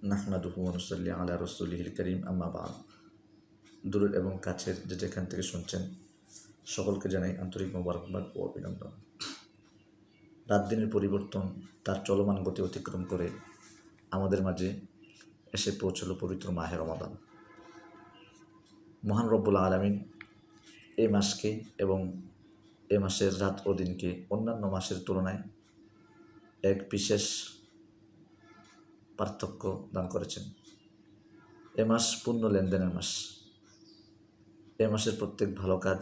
নাহমাদুহু ওয়া নুসাল্লি আলা রাসূলিহিল কারীম, আম্মা বা'দ। দূরের এবং কাছের যেখান থেকে শুনছেন সকলকে জানাই আন্তরিক মোবারকবাদ ও অভিনন্দন। রাত দিনের পরিবর্তন তার চলমান গতি অতিক্রম করে আমাদের মাঝে এসে পৌঁছল পবিত্র মাহে রমাদান। মহান রব্বুল আলামিন এই মাসকে এবং এ মাসের রাত ও দিনকে অন্যান্য মাসের তুলনায় এক বিশেষ পার্থক্য দান করেছেন। এ মাস পূর্ণ লেনদেনের মাস। এ মাসের প্রত্যেক ভালো কাজ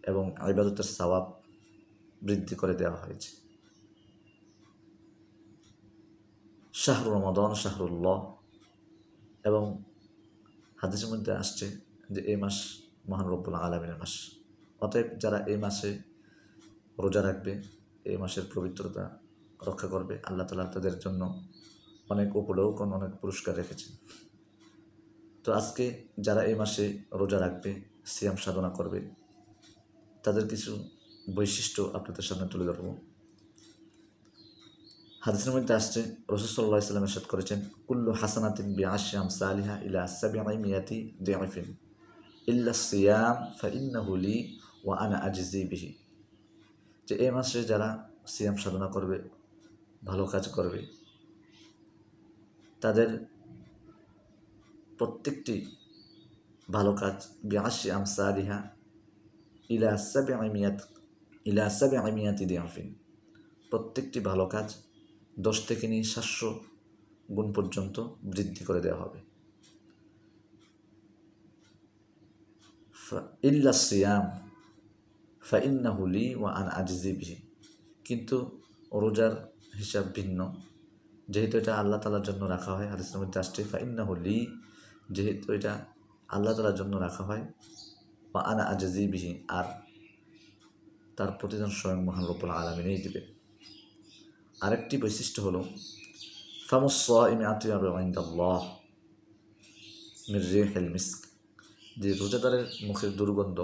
এবং ইবাদতের সওয়াব বৃদ্ধি করে দেওয়া হয়েছে। শাহরু রমাদান শাহরুল্লাহ, এবং হাদিসের মধ্যে আসছে যে এই মাস মহান রব্বুল আলামিনের মাস। অতএব যারা এই মাসে রোজা রাখবে, এই মাসের পবিত্রতা রক্ষা করবে, আল্লাহ তাআলা তাদের জন্য অনেক উপলৌকন, অনেক পুরস্কার রেখেছেন। তো আজকে যারা এই মাসে রোজা রাখবে, সিয়াম সাধনা করবে, তাদের কিছু বৈশিষ্ট্য আপনাদের সামনে তুলে ধরব। হাদিসের মধ্যে আসছে, রাসূল সাল্লাল্লাহু আলাইহি ওয়াসাল্লাম ইরশাদ করেছেন, কুল্লু হাসানাতিন বিআশরি আমসালিহা ইলা 700 দিআফিন ইল্লা সিয়াম ফাইন্নাহু লি ওয়া আনা আজজি বিহি। যে এই মাসে যারা সিয়াম সাধনা করবে, ভালো কাজ করবে, তাদের প্রত্যেকটি ভালো কাজ বিআশরি আমসালিহা ইলা 700 দিআফিন, প্রত্যেকটি ভালো কাজ 10 থেকে নিয়ে 700 গুণ পর্যন্ত বৃদ্ধি করে দেওয়া হবে। ইল্লা সিয়াম ফাইন্নাহু লি ওয়া আনা আজজি বিহি, কিন্তু রোজার হিসাব ভিন্ন। যেহেতু এটা আল্লাহ তাআলার জন্য রাখা হয়, হাদিসের মধ্যে আসছে ফাইন্নাহু লি, যেহেতু এটা আল্লাহ তাআলার জন্য রাখা হয়, ওয়া আনা আজজি বিহি, আর তার প্রতিদান স্বয়ং মহান রব্বুল আলামিনই দিবে। আরেকটি বৈশিষ্ট্য হলো ফামুস সাইমি আতয়াবু ইনদাল্লাহ মির রিহিল মিস্ক, যে রোজাদারের মুখের দুর্গন্ধ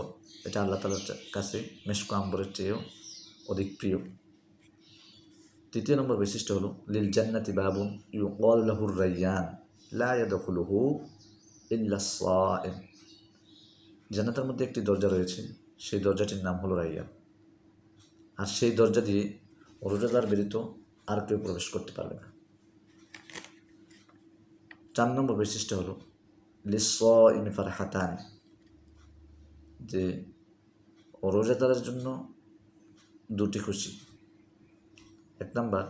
এটা আল্লাহ তাআলার কাছে মিশক আম্বরের চেয়েও অধিক প্রিয়। তৃতীয় নম্বর বৈশিষ্ট্য হলো লিল জান্নাতি বাবুন ইউকাল লাহুর রায়্যান লা ইয়াদখুলুহু ইল্লা সাইম, জান্নাতের মধ্যে একটি দরজা রয়েছে, সেই দরজাটির নাম হলো রায়্যান, আর সেই দরজা দিয়ে রোজাদার ব্যতীত আর কেউ প্রবেশ করতে পারবে না। 4 নম্বর বৈশিষ্ট্য হলো লিস-সাইমি ফারহাতান, যে রোজাদারের জন্য দুটি খুশি। 1 নম্বর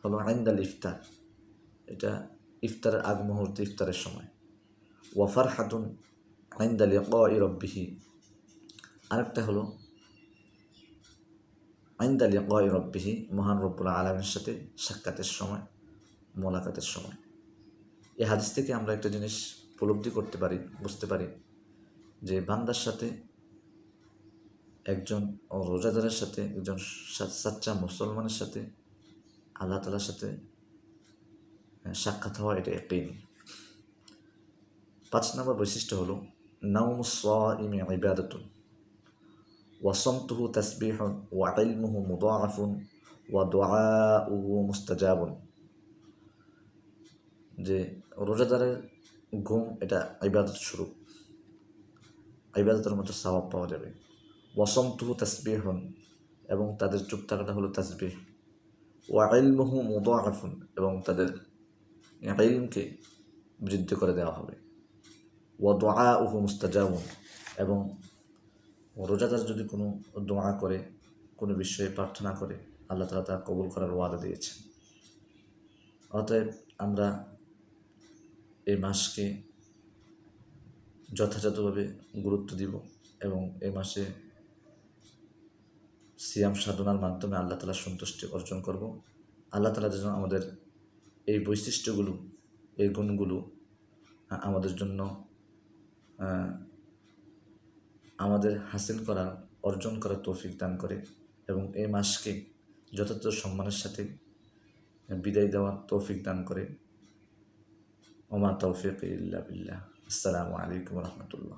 হলো ইনদাল ইফতার, এটা ইফতারের আগ মুহূর্তে, ইফতারের সময়। ওয়া ফারহাতুন ইনদা লিকাই রাব্বিহি, আরেকটা হলো ইনদা লিকাই রাব্বিহি, মহান রব্বুল আলামিনের সাথে সাক্ষাতের সময়, মোলাকাতের সময়। এই হাদিস থেকে আমরা একটা জিনিস উপলব্ধি করতে পারি, বুঝতে পারি, যে বান্দার সাথে, একজন রোজাদারের সাথে, একজন সাচ্চা মুসলমানের সাথে আল্লাহ তাআলার সাথে সাক্ষাৎ হওয়া এটা ইয়াকিনী। 5 নম্বর বৈশিষ্ট্য হলো নাওমুস সাইমি ইবাদাতুন ওয়া সামতুহু তাসবিহুন ওয়া ইলমুহু মুদাআফুন ওয়া দুআউহু মুস্তাজাবুন, যে রোজাদারের ঘুম এটা ইবাদত স্বরূপ, ইবাদতের মতো সওয়াব পাওয়া যাবে। ওয়া সামতুহু তাসবিহুন, এবং তাদের চুপ থাকাটা হলো তাসবিহ। ওয়া ইলমুহু মুদাআফুন, এবং তাদের ইলমকে বৃদ্ধি করে দেওয়া হবে। ওয়া দুআউহু মুস্তাজাবুন, এবং রোজাদার যদি কোনো দোয়া করে, কোনো বিষয়ে প্রার্থনা করে, আল্লাহ তাআলা তা কবুল করার ওয়াদা দিয়েছেন। অতএব আমরা এই মাসকে যথাযথভাবে গুরুত্ব দিব এবং এই মাসে সিয়াম সাধনার মাধ্যমে আল্লাহ তাআলার সন্তুষ্টি অর্জন করব। আল্লাহ তাআলা যেন আমাদের এই বৈশিষ্ট্যগুলো, এই গুণগুলো আমাদের জন্য, আমাদের হাসিল করার, অর্জন করার তৌফিক দান করে, এবং এই মাসকে যথাযথ সম্মানের সাথে বিদায় দেওয়ার তৌফিক দান করে। ওমা তৌফিক ইল্লা বিল্লাহ। আসসালামু আলাইকুম ওয়া রাহমাতুল্লাহ।